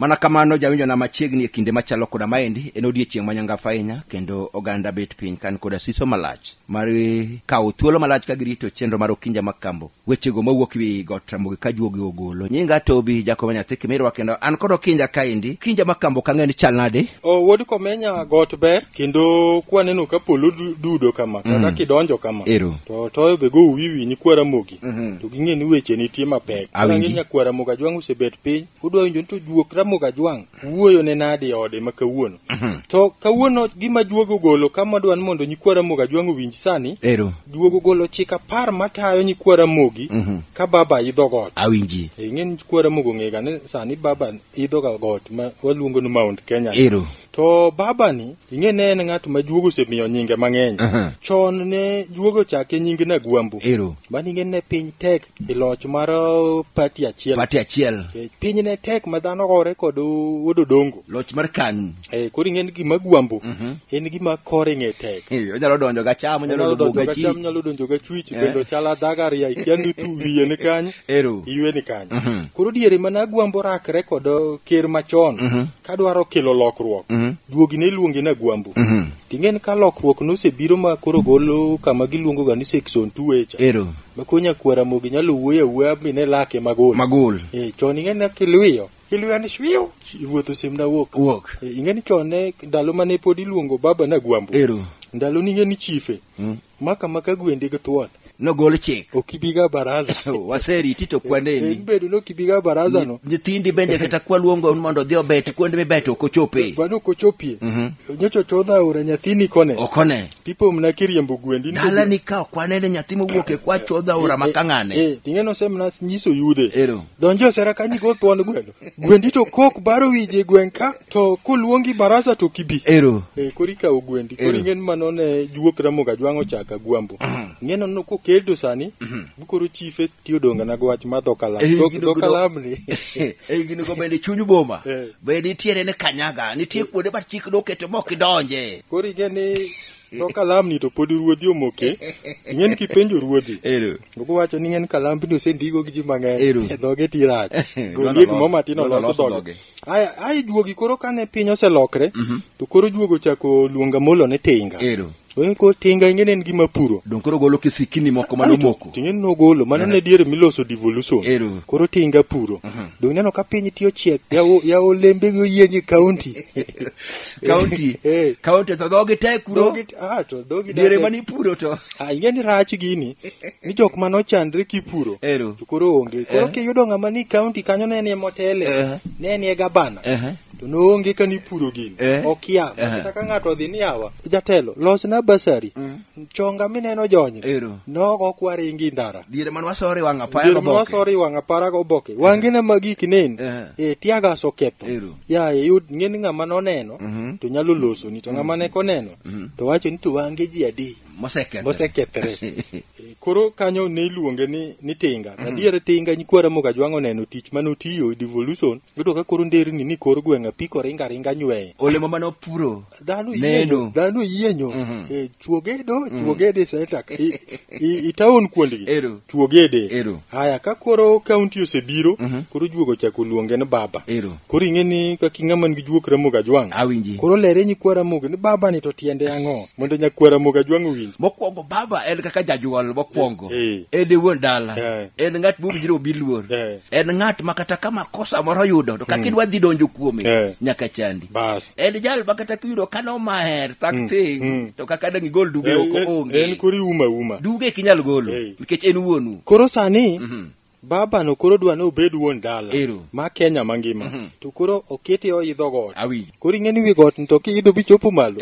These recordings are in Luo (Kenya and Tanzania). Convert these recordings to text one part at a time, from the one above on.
Mana kamano jawinjo na machiegni e kinde machalo koda maendi en odiechieng' manyangafa ahinya kendo oganda bet piny kan koda siso malach mar kawo thuolo malach ka girito chenro mar Okinja Makambo. Wechego mawuok wi got Ramogi ka juogi ogolo. Nyinga Tobi Jacob Nyathi Kimirwa kendo an kod Okinja kaendi. Okinja Makambo kang'eni chal nade? Wuod Komenya got ber kendo kwaneno ka polo dudo kama kaka kidonjo kama. To toyo be go wiwi ni kwa Ramogi. To ging'e ni weche nitie mapek. Ng'enya kwa Ramogi Ajwang' osebet piny. Udwa winjo to juok Ramogi Ajwang' wuoyo ne nade ode ma kawuono. To kawuono gima juogo golo kama dwan mondo nyikwa Ramogi Ajwang' owinj sani. Juogo golo chika par matayo nyikwa Ramogi ka baba idho got. Awinji. Ing'e nyikwa Ramogi ong'ega ne sani baba idho ga got ma waluongo ni Mount Kenya. To baba ni ing'e ne en ng'at ma juogo osemiyo nyinge mang'eny. Chon ne juogo chake nyinge na Gwambo. Bani ing'e ne piny tek e loch mar pati achiel. Piny ne tek ma dhano gore kod Ododongo. Loch mar kan. Koro ing'e gima Gwambo en gima kore ng'e tek. Onyalo donjo ga cham, onyalo donjo ga chwich bendo chala dagaria ikiandu tu wiye ne kanyo. Iwe ni kanyo. Koro diere mana Gwambo rakre kod ker machon kadwaro kelo lokruok. Duogi ne luonge na Gwambo. Ting'en ka lokruok nosebiro ma koro golo kama giluongo ga ni section 2 echa. Makonya kwa Ramogi nyalo wuoya mine lake magol. Chon ing'e na kilwiyo ni shwiu wuotho semna wuok. Ing'e ni chon ne ndalo mane pod iluongo baba na Gwambo. Ndalo ning'e ni chife. Maka gwende githuon. No gol chik. Okibiga baraza. Waseri tito kwaneni. Bedo no kibiga baraza no. Nyithindi bende kata kwa luongo mondo dhi obet kuonde mibet ok ochopie. Bano ok ochopie. Nyocho chodha ora nyathini kone. Okone. Tipo mna kiriembo gwendi. Dala ni ka kwanene nyathi mowuok e kwa chodha ora makang'ane. Ting'eno semna nyiso yudhe. Donjo sera kanyi go thuon gwendo. Gwendi to kok baro wije gwenka to kuluongi baraza to kibi. Korika ogwendi. Kori ng'en manone juok Ramogi Ajwang' ochaka Gwambo. Ng'eno no kedo sani bukoro chife tiyo donga na gwach ma dhokalam ni gino go bende chunyu boma bende tiere ne kanyaga nitie kuonde bar chik doketo mok donje koro ing'eni dhokalam ni to pod ruodhi omoke ing'en kipenjo ruodhi boko wacho ni ng'en kalam bino sendigo gi ji mang'eny dhoge tirach goli gimo matino loso dhoge ai juogi koro kane piny oselokre to koro juogo chako luonga molo ne tinga ko tinga ing'e en gima puro. Koro golo kisikini moko manomoko. Ting'e no golo mano ne diere miloso devolution. Koro tinga puro. Dong neno ka piny tiyo chiek ya olembe go yienye county. County to dhogi tek puro. To dhogi diere mani puro to. Ing'e ni rach gini ni jok mano chandre kipuro. To koro onge. Koro kiyudo ng'ama ni county kanyo ne ni motele. Ne ni gabana. To no onge kani puro gini. Okia. Kata ka ng'ato odhi ni yawa. Jatelo los na basari. Chonga mineno jonye. Nogo kwaringi ndara. Diere man wasori wanga para go boke. Wasori wanga para go boke. Wangine magik nen. Tiaga soketho. Ya yud ng'eni ng'ama noneno to nyalo loso ni to ng'ama ne koneno. To wacho ni to wange ji adi. Mosekethre. Koro kanyo ne iluonge ni tinga. Adiere tinga nyikwa Ramogi Ajwang' oneno tich manotiyo devolution. Yudo ka koro nderni ni kor gweng'a piko ringa nyweye. Olemo mano puro. Dhano yienyo. Chuogede setak. Itaon kuondgi. Chuogede. Haya ka koro county osebiro, koro juogo chako luonge ni baba. Koro ing'e ni kaka ng'ama nigi juok Ramogi Ajwang'. Awinji. Koro lere nyikwa Ramogi ni baba ni to tiende ang'o mondo nyakwa Ramogi Ajwang' owinj. Mokwongo baba en kaka jajuol mokwongo. En wuon dala. En ng'at mobiro biluor. En ng'at makata kama kosa moro yudo to kaka idwa dhi donjo kuome nyaka chandi. En jal makata kiyudo kano maher tak thing to kaka dang igol duge oko onge. En kori uma. Duge kinyal golo nikech en wuonu. Koro sani baba no koro dwa no bed wuon dala ma Kenya mangima to koro oketi oidho got. Koro ing'eni wi got to kiidho bichopo malo.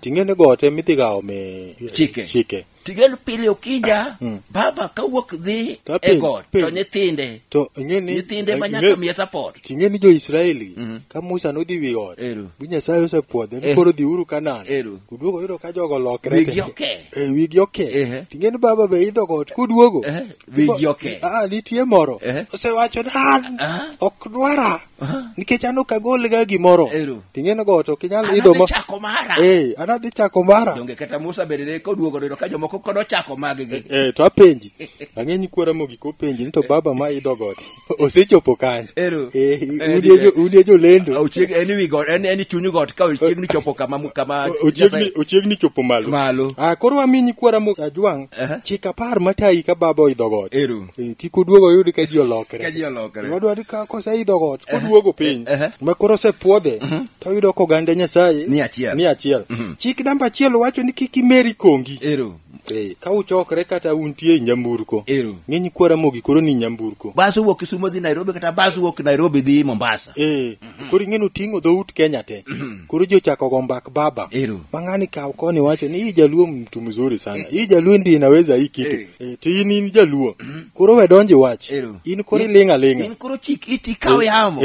Ting'ene got midhi gawo me chike. Tigel pile Okinja baba kawuok dhi e got to nyithinde to nyithinde manyaka miya support. Ting'eni jo Israeli ka Musa nodhi wi got bi Nyasaye osepuodhe ni koro dhi uru Kanaan. Kuduogo yudo ka jogo lokre wigi oke. Ting'eni baba be idho got kuduogo wigi oke. Nitie moro osewacho ni ok dwara nikech an ok agol ga gimoro ting'eno go to kinyalo idho anadhi chako mara donge kata Musa bedene koduogo dodo ka jomoko kodo chako maggi to apenji ang'eni kwara mogik openji ni to baba ma idho got osechopo kanye uni jolendo ochiegni wi got en chunyu got ka ochiegni chopo kama ochiegni chopo malo koro aminyi kwara mogik ajwang' chik apar matayi ka baba oidho got kik oduogo oyud ka ji olokre wadwari ka koseidho got koduogo piny ma koro osepuodhe to oyudo koganda Nyasaye ni achiel. Chik namba 1 wacho ni kik imeri kongi ka uchokre kata untie nyamburko ng'eny kwara mogi koro ni nyamburko bas wuok Kisumu dhi Nairobi kata bas wuok Nairobi dhi Mombasa koro ing'eno ting'o dhout Kenya te koro jochako go mbak baba mang'ani kaw koni wacho ni hii jaluo mtu mzuri sana hii jaluo ndi inaweza hii kitu to in jaluo koro we donje wach in koro linga in koro chik iti kawe hamo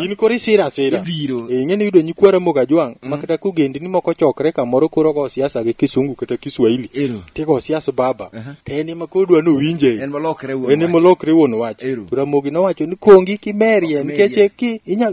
in koro sira ing'eni yudo nyikwara moga jwang' makata kugendi ni moko chokre kamoro koro go siasa gi kisungu kata Kiswahili tego siasa baba teni makodwa no winje en molokre won wach Ramogi nowacho ni kongi kimerie nikech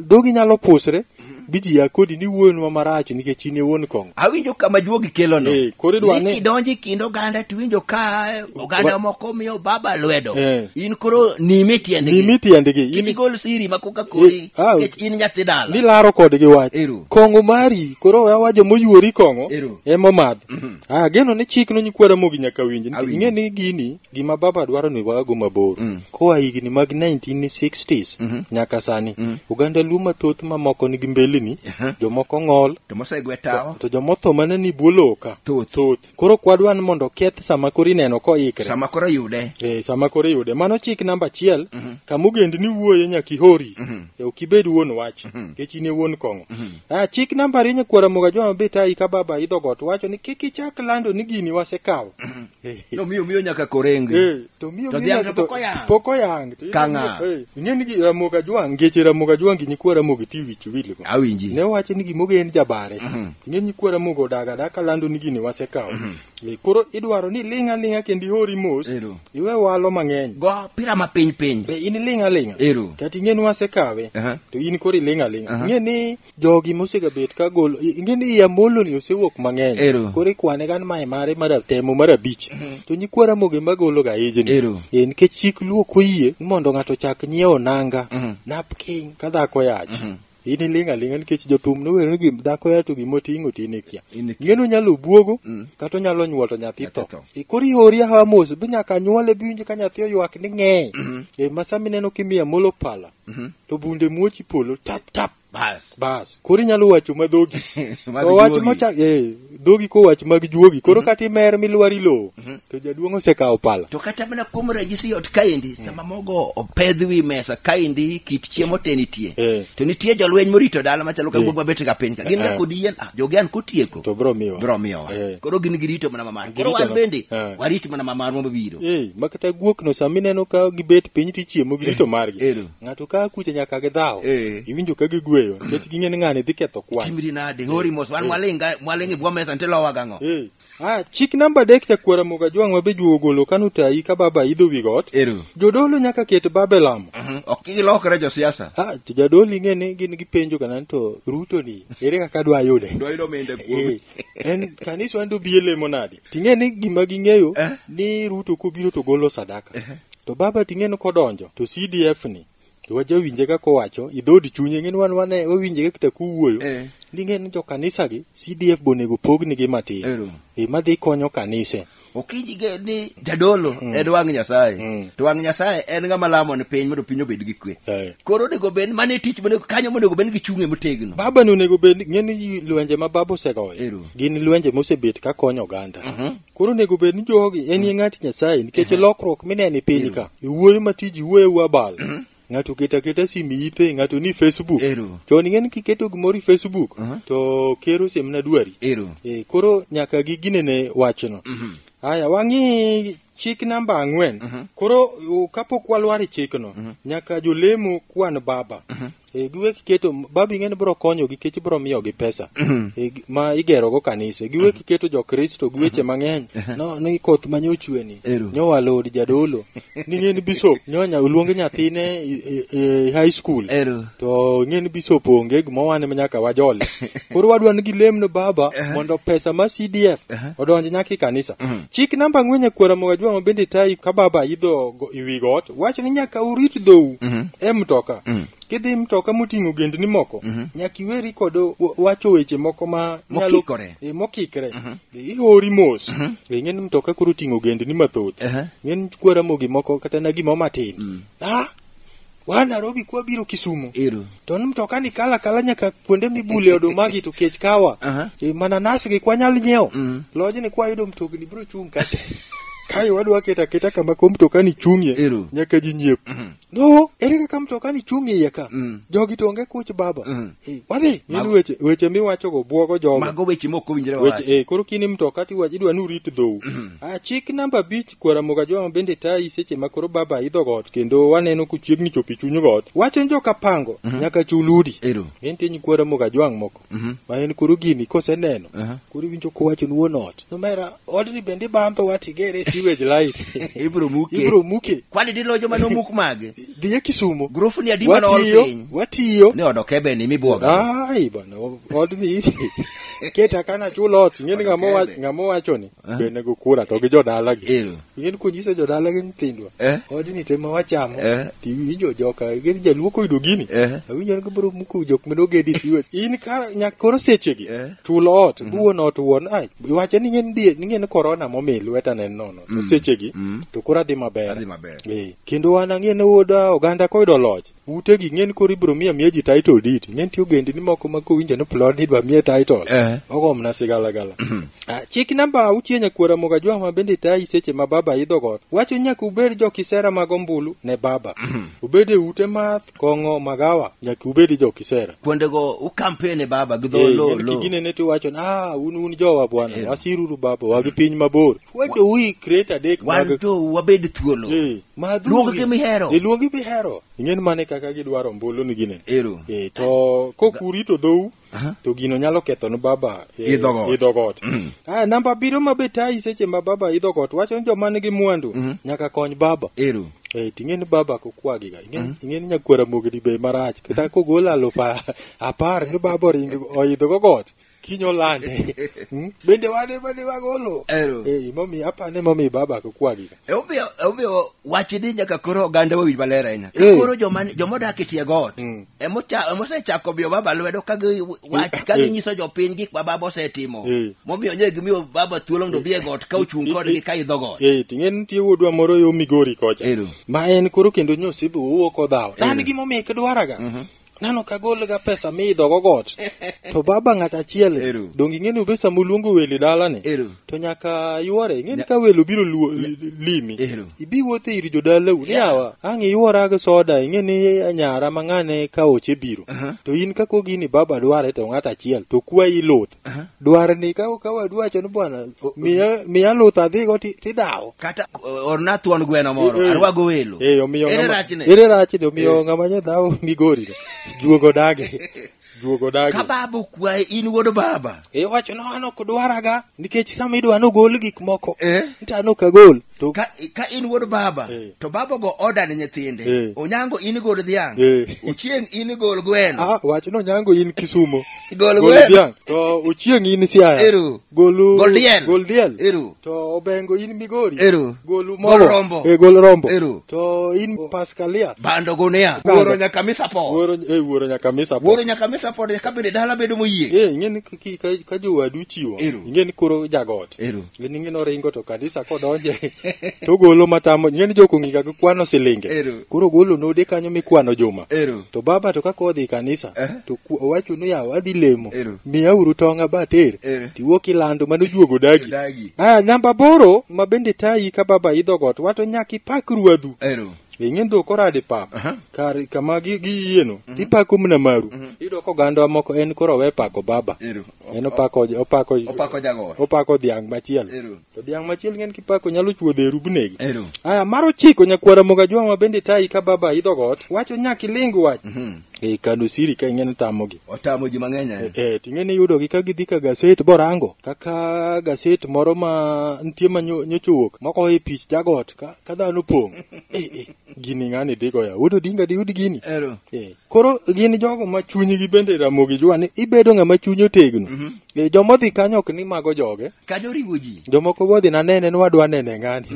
dogi nyalo pusre biji ya kodi ni wuonwa marach nikech in wuon kong awinjo kama juogi kelo no koro idwane kidonji kindo ganda tuwinjo ka oganda moko miyo baba lwedo in koro nimi tiendegi in gol siri makoka kori in nyathi dala ni laro kodgi wach kongo mari koro wajo moyuori kongo emo madh geno ni chik no nyikwara mogi nyaka winj ing'e ni gini gima baba dwaro ni wago mabor koa higni mag 1960s nyaka sani oganda luma thoth mamoko nigi mbele ni jomoko ng'ol to mosegwe tao to jomotho mana ni buoloka thoth koro kwadwan mondo keth sama kori neno ko ikre sama koro yude mano chik namba 1 kamugend ni wuoye nyaki hori okibed wuon wach kech ine wuon kongo chik namba 2 kwara moga joma beta ika baba idho got wacho ni kiki chak lando ni gini wasekawo no miyo nyaka korengi to miyo poko yang kanga ing'eni gi Ramoga jwang' ngeche Ramoga jwang' gi nyikwara mogi tiwich wilgo awinji ne wacho ni gimoge en jabare ing'eni kwara mogo daga lando ni gini wasekawo koro idwaro ni linga kendi hori mos iwe walo mang'eny go pira mapiny in linga kati ing'eni wasekawe to in kori linga ing'eni jogi mosega bet ka golo ing'eni yamolo ni osewuok mang'eny kori kwane gan mare temo mar abich to nyikwara moge magolo ga ejeni nikech chik luo koyie mondo ng'ato chak nyiewo nanga napkin ka dhako yach in linga nikech jothum nowero ni dhako ya to gimoting'o tine kia ng'eno nyalo buogo kata nyalo nyuolo nyathi tho kori hori hawa mos bi nyaka nyuole biwinje ka nyathi oywak ni ng'eny masami neno kimiya molo pala to bunde muochi polo tap bas kori nyalo wacho madhogi wach mocha dhogi ko wach mag juogi koro kati mer milwari lo to jaduong' osekawo pala to kata mana kuom ranyisi ot kaendi sama mogo opedh wi mesa kaendi kit chiemo te nitie to nitie jolweny morito dala machalo ka buog mabet ka piny ka gin ga kod yien jogian kotieko to bro miyo koro gin girito mana mamar koro wan bende warit mana mamar mabiro makata guok no sami neno ka gibet piny ti chiemo girito margi ng'ato ka kuche nyaka gidhaw iwinjo ka gigweyo nikech ging'en ng'ani dhi ketho kwan timri nade hori mos wan mwalingi bwa mesa ntelowa gang'o chik namba 3 ta kwara moga jwang' mabe juo golo kanu tayi ka baba idho wi got jodolo nyaka ket babe lamo ok gilokre josiasa to jadolo ing'eni gin gipenjo kana to Ruto ni ere kaka dwa yude en kanisa ndo biele monadi ting'eni gima ging'eyo ni Ruto kobiro to golo sadaka to baba ting'eni kodonjo to CDF ni to wajawinje ka kowacho idhodi chunye ng'eni wane wawinje ka kuwuoyo ng'eni jo kanisa gi CDF bonego pogni gi matin madhi konyo kanise okijige ni jadolo en wang' Nyasaye to wang' Nyasaye en ng'ama lamo ne piny mondo piny obed gi kwe koro onego bed mane tich kanyo monego bed gi chung'e motegno baba no onego bed ng'eni lwenje ma baba osegoyo gin lwenje mosebet ka konyo oganda koro onego bed ni jogi en ng'at Nyasaye nikech lokruok minene piny ka iwuoyo matiji wuoyo abal ng'ato keta simu ite ng'ato ni Facebook to ng'eni kiketo gimoro Facebook to kero semna dwari koro nyaka ginene wachno haya wang'i chik namba 4 koro kapok walwari chikno nyaka jolemo kwan baba giweki keto baba ing'eni bro konyo gi kech bro miyo gi pesa ma igero go kanise giweki keto jo Kristo gi weche mang'eny no ni koth manyochwe ni nyowa lord jadolo ni ng'eni bishop nyonya uluonge nyathine e high school to ng'eni bishop onge gimo wane manyaka wajole koro wadwa ni gilemno baba mondo pesa ma CDF odonje nyaka kanisa chik namba ng'wenye kwara mogajwa ma bende tai ka baba idho iwi got wacho ni nyaka urit dhou mtoka kidhi mtoka moting'o gendni moko nyaka iweri kod wacho weche moko ma nyalo mokikre ihori mos ng'eni mtoka koro ting'o gendni mathoth ng'eni kwara mogi moko kata na gimo matin wa Nairobi kwa biro Kisumu to mtoka ni kala nyaka kuonde mibule odumagi to kech kawa mananas gi kwa nyal nyeo loje ni kwa yudo mtokni biro chung kate kai wadwa keta kama ko mtoka ni chung'e nyaka ji nyiep no ere kaka mtoka ni chung'e yaka jogi to onge kuch baba wadhi ni weche miwacho go buogo jogo mago weche moko winjre wacho koro kini mtoka ti waji dwa nurit dhou chik namba 5 kwara mogajwa bende tai seche makoro baba idho got kendo waneno kuchiegni chopi chunyo got wacho njoka pango nyaka chuludi entenyi kwara mogajwa moko ma en koro gini koseneno koro winjo ko wacho nuo not no mera odni bende bamtho watigere sewage light ibro muke kwani dilojo mano muk mage dhiye Kisumu grufu ni adima na olpiny watiyo ne odokebe ni mibuoga ai bana odni keta kana chulot ng'eni ng'amo wacho ni bende go kura to gi jodala gi ng'eni kunyiso jodala gi nyithindwa odni tema wachamo ti winjo joka ng'eni jaluoko yudo gini awinjo ni bro muku jok menogedi siwe in kara nyakoro sechegi chulot buon ot won ai wacho ni ng'eni corona momil weta nen nono to sechegi to kura dhi maber kendo wan ng'eni woda oganda koydo loch utegi ng'eni koro ibro miya ji title deed ng'eni tiyo gendni moko ma kowinjo ni plot ni dwa miye title ogomna sigala chik namba 6 nyakwara mogajwa ma bende tai seche ma baba idho got wacho nyaka ubed jo kisera mag ombulu ne baba ubede ute math kong'o magawa nyaka ubed jo kisera kwondego u campaign baba gidholo kigine ne to wacho un jowa bwana wasiruru baba wagi piny mabor wedo we create a deck mag to wabed thuolo luongi mihero luongi mihero ng'en mane kaka gidwaro ombulu ni gine to kokurito dhou to gino nyalo ketho no baba idho got namba 7 mabetai seche ma baba idho got wacho ni joma nigi mwandu nyaka kony baba ting'eni baba kokwagi ga ing'eni nyakwara mogni be marach kata kogola 10,000 ni baba oidho got kinyo lande bende wane wagolo momi apane momi baba kokwagi obio wachidi nyaka koro oganda wawil balera ina koro jomodak etie got emosechako bio baba lwedo kagi nyiso jopiny gik ma baba osetimo momiyo nyegi miyo baba thuolo ndo bie got ka ochung' kodgi ka idho got ting'en nitie wuodwa moro yo Migori kocha ma en koro kendo nyosibe owuok odhawo an gimomiyo kidwaraga nano kagol ga pesa midho go got to baba ng'ata achiel dongi ng'eni pesa moluongo weli dala ni to nyaka yuore ng'eni ka welo biro limi ibi wuothe ir jodala u yawa ang' yuora ga soda ng'eni anyara mang'ane ka oche biro to in kako gini baba dware to ng'ata achiel to kwayi luth dware ni ka wadwacho ni bwana miya luth adhi go tidawo kata orna thuon gweno moro arwago welo ere rachne omiyo ng'ama nyadhawo Migori juogo dage ka baba kwaye in wuod baba wacho no an ok dwaraga nikech sama idwa no gol gik moko ntano ka gol to ka in wuod baba to baba go order ne nyithinde onyango in gol dhiang uchieng in gol gweno wacho no nyango in Kisumu gol gweno to uchieng in Siaya gol diel to obengo in Migori gol rombo gol rombo to in Paskalia bando gonia wuoro nyaka misapo wuoro nyaka misapo ka bende dala bedo moyie ing'eni ka jowadu chiwo ing'eni koro jagot ing'eni oringo to kanisa kodonje to golo matamo ing'eni joko ng'iga gi kwano silinge koro golo node kanyo mikwano juma to baba to kako odhi kanisa to owacho no yawa adhi lemo miya uru tonga bater tiwuok ilando mano juogo dagi namba 8 ma bende tai ka baba idho got wato nyaka ipak ruadhu ing'en dhok orade pap kar kama gi yieno ipako mna maru iyudo ko ganda moko en koro we pako baba en opako dhiang' machiel to dhiang' machiel ng'en kipako nyalo chuodho e rubnegi maro chiko nyakwara mogajwa ma bende tai ka baba idho got wacho nyaka iling wach kano siri ka ing'eni tamogi. Otamo ji mang'eny. Ting'eni yudo gi ka gidhi ka gaset borango. Kaka gaset moro ma nitie ma nyocha wuok. Moko e pich jagot ka dhano pong'. Gini ng'ani dhi goya. Wudo dinga di yud gini. Koro gin jogo ma chunygi bende Ramogi Jua ni ibedo ng'ama chuny otegno. Joma dhi kanyo ok ni mago joge. Kanyo riwo ji. Jomoko bodhi na nene ni wadwa nene ng'ani.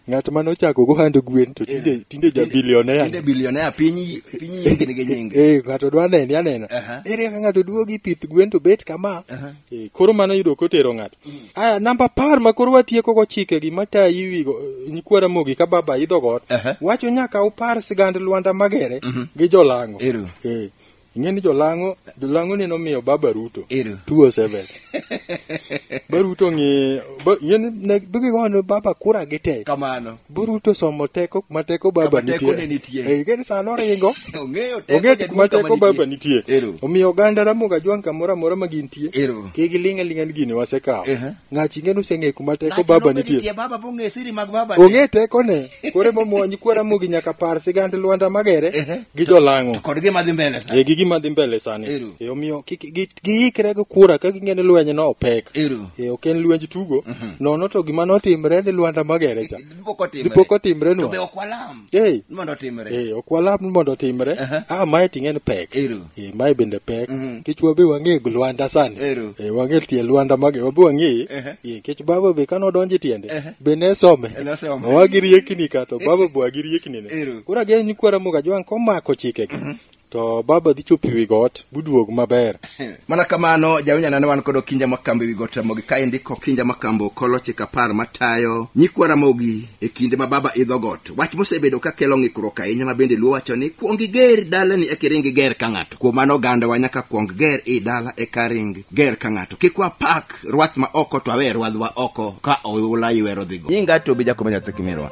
Ng'at mane ochako go hand gwen to tinde ja billionaire. Tinde billionaire piny nyingi gi nyingi. Ng'ato dwa nene anena. Ere ka ng'ato duogi pith gwen to bet kama. Koro mano yudo kotero ng'ato. Aya namba par ma koro watieko go chike gi matayi wigo nyikwa Ramogi ka baba idho got. Wacho nyaka upar sigand Lwanda Magere gi Jolango. Ing'eni Jolango ni nomiyo baba Ruto 207. Baruto ing'eni ne bigi gono baba kura gite. Kamano. Baruto somo teko mateko baba nitie. Ing'eni sano ringo. Ong'e teko mateko baba nitie. Omiyo oganda Ramogi Jua kamoro amora ma gintie. Kigi ling'alinga ni gini wasekawo. Ng'achi ing'eni useng'e kuma teko baba nitie. Baba bong'e siri mag baba. Ong'e teko ne. Kore momo nyikwa Ramogi nyaka par sigand Lwanda Magere gi Jolango. Kod gima dhi mbele sani. Gi gima dhi mbele sani. Omiyo giikre go kura ka ging'eni lweny no opek. Ok en lwenj tugo. Nono to gima notimre ni Lwanda Magere cha. Dipok otimre no. To be ok walam. Mondo otimre. Ok walam mondo otimre. Mae ting'en pek. Mae bende pek. Kichwa be wang'e go Lwanda sani. Wang'e tie Lwanda Magere. Wabe wang'e. Kech baba be kanodonje tiende. Be ne some. Wagi riekni ka to baba bo wagi riekni ne. Kura gen nyikwa Ramogi Jua komako chike gi. To baba dhi chopi wi got buduog maber. Mana kamano jawinja ne wan kod Okinja Makambo wi got Ramogi ka indiko Okinja Makambo kolo chik 10 matayo nyikwa Ramogi e kinde ma baba idho got. Wach mosebedo ka kelo ng'ikruok ahinya ma bende luwo wacho ni kuong ger dala ni ekiringi ger ka ng'ato. Kuom mano ganda wa nyaka kuong ger i dala e karingi ger ka ng'ato. Kik wapak rwath ma oko to awe rwadhwa oko ka oula iwero dhigo. Nyinga to bija komenya tekimirwa.